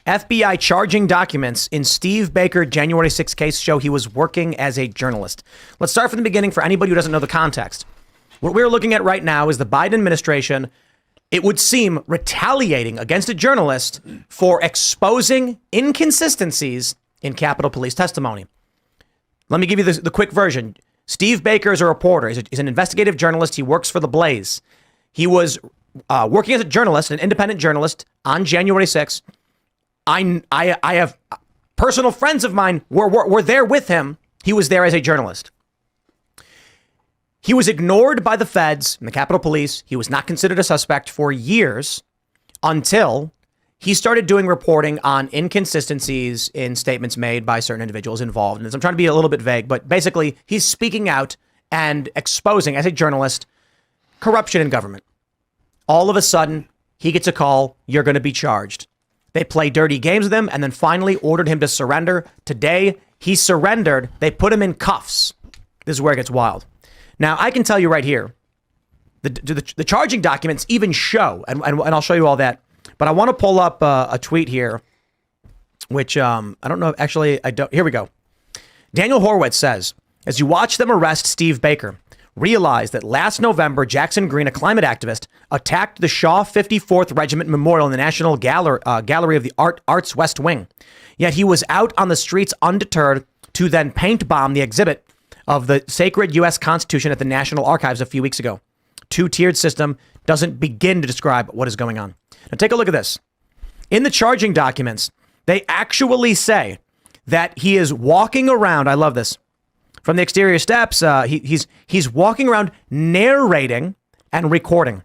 FBI charging documents in Steve Baker January 6th case show he was working as a journalist. Let's start from the beginning for anybody who doesn't know the context. What we're looking at right now is the Biden administration, it would seem, retaliating against a journalist for exposing inconsistencies in Capitol Police testimony. Let me give you the quick version. Steve Baker is a reporter. He's an investigative journalist. He works for The Blaze. He was working as a journalist, an independent journalist, on January 6th. I have personal friends of mine were there with him. He was there as a journalist. He was ignored by the feds and the Capitol Police. He was not considered a suspect for years until he started doing reporting on inconsistencies in statements made by certain individuals involved. And I'm trying to be a little bit vague, but basically he's speaking out and exposing, as a journalist, corruption in government. All of a sudden, he gets a call. You're going to be charged. They play dirty games with him and then finally ordered him to surrender. Today, he surrendered. They put him in cuffs. This is where it gets wild. Now, I can tell you right here, the charging documents even show, and I'll show you all that. But I want to pull up a tweet here, which I don't know. Actually, I don't. Here we go. Daniel Horowitz says, as you watch them arrest Steve Baker, realize that last November, Jackson Green, a climate activist, attacked the Shaw 54th Regiment Memorial in the National Gallery of the Arts West Wing. Yet he was out on the streets undeterred to then paint bomb the exhibit of the sacred U.S. Constitution at the National Archives a few weeks ago. Two-tiered system doesn't begin to describe what is going on. Now take a look at this. In the charging documents, they actually say that he is walking around. I love this. From the exterior steps, he's walking around narrating and recording.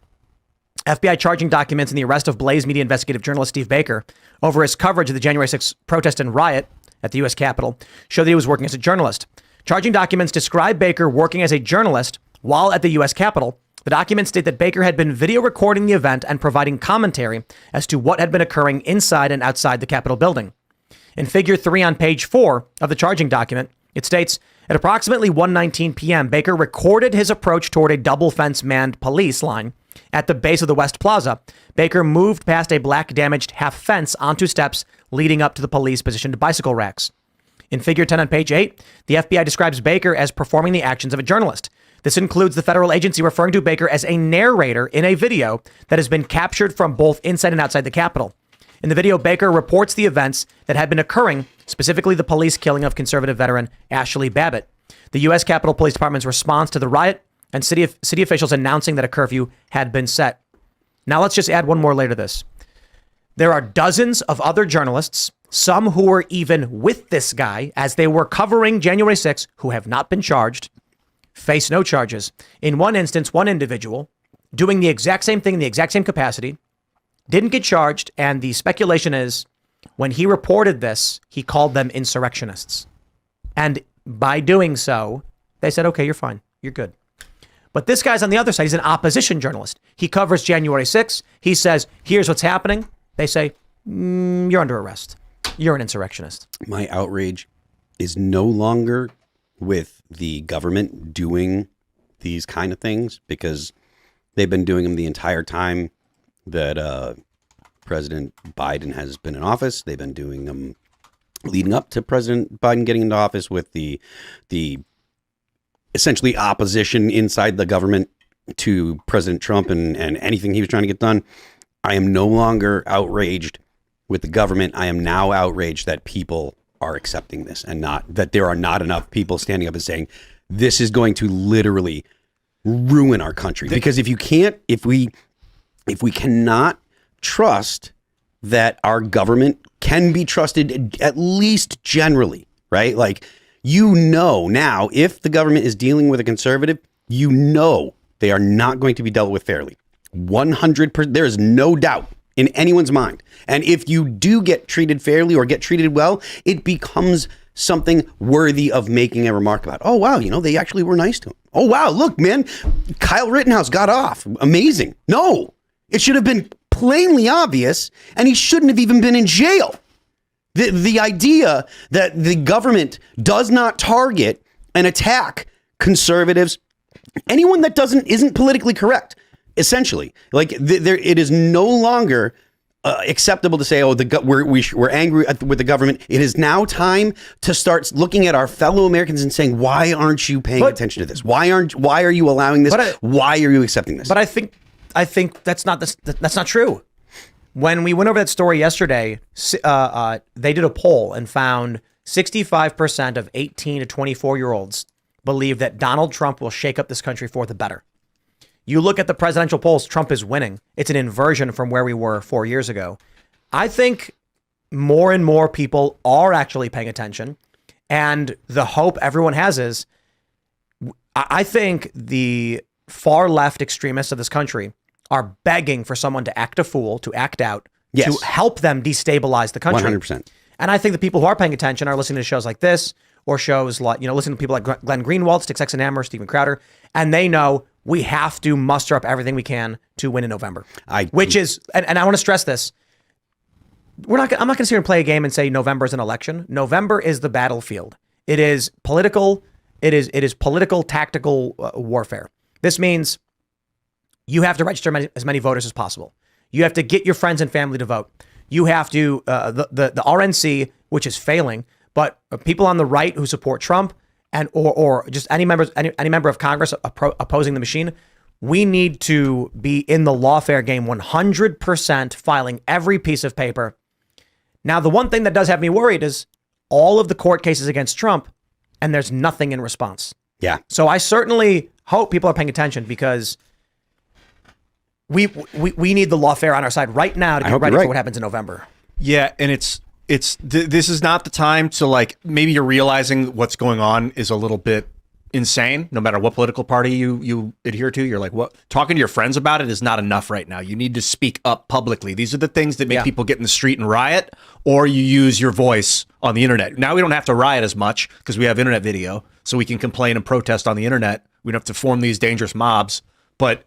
FBI charging documents in the arrest of Blaze Media investigative journalist Steve Baker over his coverage of the January 6th protest and riot at the U.S. Capitol show that he was working as a journalist. Charging documents describe Baker working as a journalist while at the U.S. Capitol. The documents state that Baker had been video recording the event and providing commentary as to what had been occurring inside and outside the Capitol building. In figure 3 on page 4 of the charging document, it states, at approximately 1:19 p.m., Baker recorded his approach toward a double fence manned police line at the base of the West Plaza. Baker moved past a black damaged half fence onto steps leading up to the police positioned bicycle racks. In figure 10 on page 8, the FBI describes Baker as performing the actions of a journalist. This includes the federal agency referring to Baker as a narrator in a video that has been captured from both inside and outside the Capitol. In the video, Baker reports the events that had been occurring, specifically the police killing of conservative veteran Ashley Babbitt, the U.S. Capitol Police Department's response to the riot, and city officials announcing that a curfew had been set. Now let's just add one more layer to this. There are dozens of other journalists, some who were even with this guy as they were covering January 6th, who have not been charged, face no charges. In one instance, one individual doing the exact same thing in the exact same capacity didn't get charged. And the speculation is when he reported this, he called them insurrectionists. And by doing so, they said, OK, you're fine. You're good. But this guy's on the other side. He's an opposition journalist. He covers January 6th. He says, here's what's happening. They say, you're under arrest. You're an insurrectionist. My outrage is no longer with the government doing these kind of things, because they've been doing them the entire time that President Biden has been in office. They've been doing them leading up to President Biden getting into office with the essentially opposition inside the government to President Trump and anything he was trying to get done. I am no longer outraged with the government. I am now outraged that people are accepting this, and not that there are not enough people standing up and saying this is going to literally ruin our country. Because if we cannot trust that our government can be trusted, at least generally, right? Like, now, if the government is dealing with a conservative, they are not going to be dealt with fairly. 100%. There is no doubt in anyone's mind. And if you do get treated fairly or get treated well, it becomes something worthy of making a remark about. Oh, wow, they actually were nice to him. Oh, wow, look, man, Kyle Rittenhouse got off. Amazing. No, it should have been plainly obvious, and he shouldn't have even been in jail. The idea that the government does not target and attack conservatives, anyone that isn't politically correct, essentially, like it is no longer acceptable to say, oh, we're angry with the government. It is now time to start looking at our fellow Americans and saying, why aren't you paying attention to this? Why are you allowing this? Why are you accepting this? But I think that's not true. When we went over that story yesterday, they did a poll and found 65% of 18 to 24-year-olds believe that Donald Trump will shake up this country for the better. You look at the presidential polls, Trump is winning. It's an inversion from where we were 4 years ago. I think more and more people are actually paying attention. And the hope everyone has is, I think the far left extremists of this country are begging for someone to act a fool, to act out, to help them destabilize the country. 100%. And I think the people who are paying attention are listening to shows like this, or shows like, listening to people like Glenn Greenwald, Sticks X and Hammer, Steven Crowder, and they know we have to muster up everything we can to win in November. And I want to stress this. I'm not going to sit here and play a game and say November is an election. November is the battlefield. It is political. It is political tactical warfare. This means you have to register as many voters as possible. You have to get your friends and family to vote. You have to the RNC, which is failing, but people on the right who support Trump and or just any member of Congress opposing the machine, we need to be in the lawfare game 100%, filing every piece of paper. Now, the one thing that does have me worried is all of the court cases against Trump, and there's nothing in response. Yeah. So I certainly hope people are paying attention, because we need the lawfare on our side right now to get ready for what happens in November. Yeah, and this is not the time to maybe you're realizing what's going on is a little bit insane. No matter what political party you adhere to, you're like, what? Talking to your friends about it is not enough right now. You need to speak up publicly. These are the things that make people get in the street and riot, or you use your voice on the internet. Now we don't have to riot as much because we have internet video, so we can complain and protest on the internet. We don't have to form these dangerous mobs, but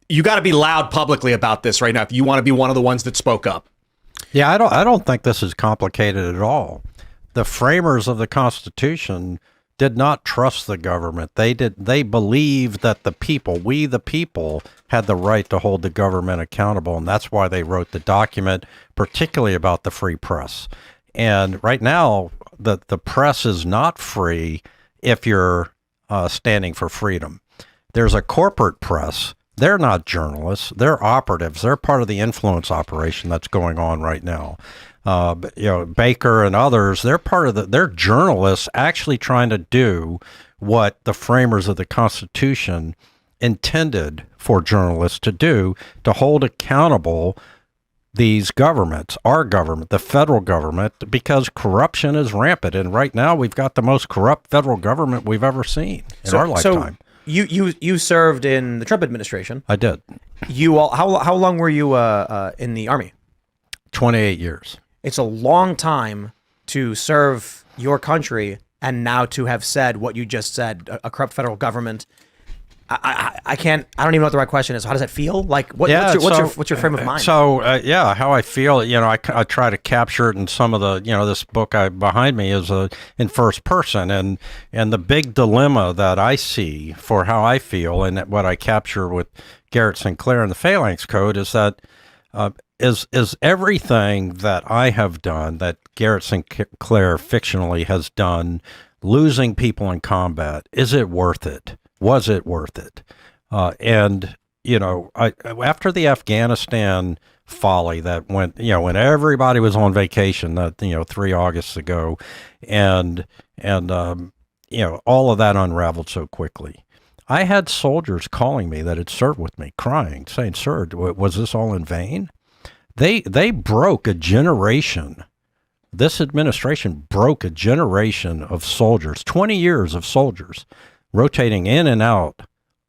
you got to be loud publicly about this right now if you want to be one of the ones that spoke up. Yeah, I don't think this is complicated at all. The framers of the Constitution did not trust the government. They believed that we the people had the right to hold the government accountable, and that's why they wrote the document, particularly about the free press. And right now, the press is not free if you're standing for freedom. There's a corporate press. They're not journalists. They're operatives. They're part of the influence operation that's going on right now. Baker and others, they're journalists actually trying to do what the framers of the Constitution intended for journalists to do, to hold accountable these governments, our government, the federal government, because corruption is rampant. And right now we've got the most corrupt federal government we've ever seen in our lifetime. You served in the Trump administration. I did. How long were you in the Army? 28 years. It's a long time to serve your country, and now to have said what you just said, a corrupt federal government. I don't even know what the right question is. How does that feel? Like, what's your frame of mind? So, how I feel, I try to capture it in some of the, this book behind me is in first person. And the big dilemma that I see for how I feel, and what I capture with Garrett Sinclair in the Phalanx Code, is that is everything that I have done, that Garrett Sinclair fictionally has done, losing people in combat, is it worth it? Was it worth it? After the Afghanistan folly that went, when everybody was on vacation, that 3 Augusts ago, and all of that unraveled so quickly. I had soldiers calling me that had served with me, crying, saying, "Serge, was this all in vain?" They broke a generation. This administration broke a generation of soldiers, 20 years of soldiers, rotating in and out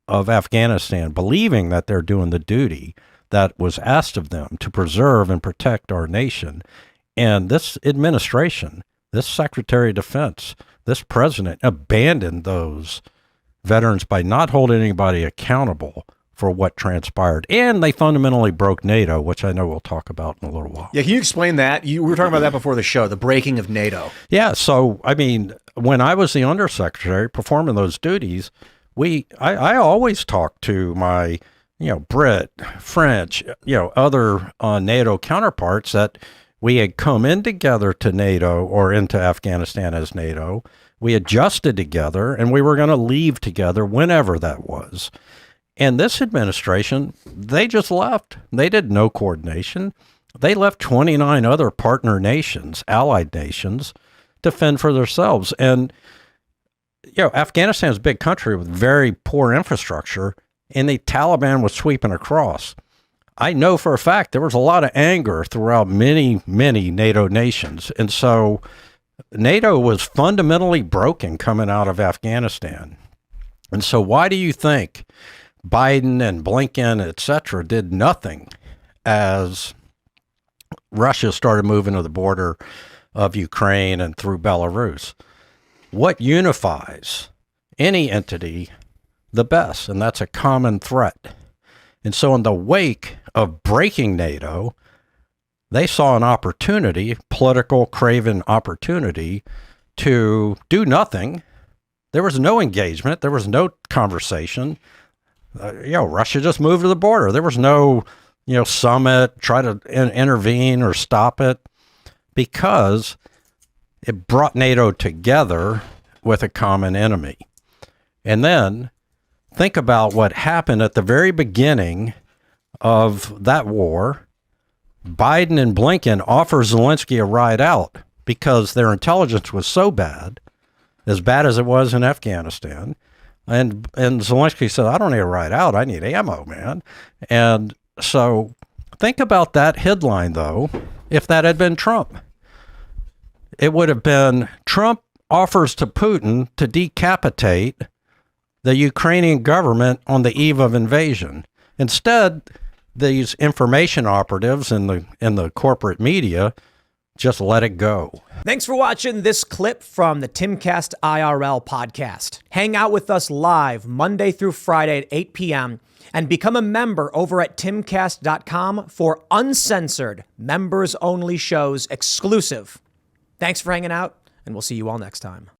of Afghanistan, believing that they're doing the duty that was asked of them to preserve and protect our nation. And this administration, this Secretary of Defense, this president abandoned those veterans by not holding anybody accountable for what transpired. And they fundamentally broke NATO, which I know we'll talk about in a little while. Yeah, can you explain that? We were talking about that before the show, the breaking of NATO. Yeah, so, when I was the undersecretary performing those duties, I always talked to my Brit, French, other NATO counterparts that we had come in together to NATO or into Afghanistan as NATO. We adjusted together and we were going to leave together whenever that was. And this administration, they just left. They did no coordination. They left 29 other partner nations, allied nations, to fend for themselves. And, Afghanistan's a big country with very poor infrastructure, and the Taliban was sweeping across. I know for a fact there was a lot of anger throughout many, many NATO nations. And so NATO was fundamentally broken coming out of Afghanistan. And so why do you think Biden and Blinken, et cetera, did nothing as Russia started moving to the border of Ukraine and through Belarus? What unifies any entity the best? And that's a common threat. And so in the wake of breaking NATO, they saw an opportunity, political craven opportunity, to do nothing. There was no engagement. There was no conversation. Russia just moved to the border. There was no, summit, try to intervene or stop it, because it brought NATO together with a common enemy. And then think about what happened at the very beginning of that war. Biden and Blinken offer Zelensky a ride out because their intelligence was so bad as it was in Afghanistan. And Zelensky said, I don't need a ride out. I need ammo, man. And so think about that headline, though, if that had been Trump. It would have been, Trump offers to Putin to decapitate the Ukrainian government on the eve of invasion. Instead, these information operatives in the corporate media just let it go. Thanks for watching this clip from the Timcast IRL podcast. Hang out with us live Monday through Friday at 8 p.m. and become a member over at timcast.com for uncensored, members-only shows exclusive. Thanks for hanging out, and we'll see you all next time.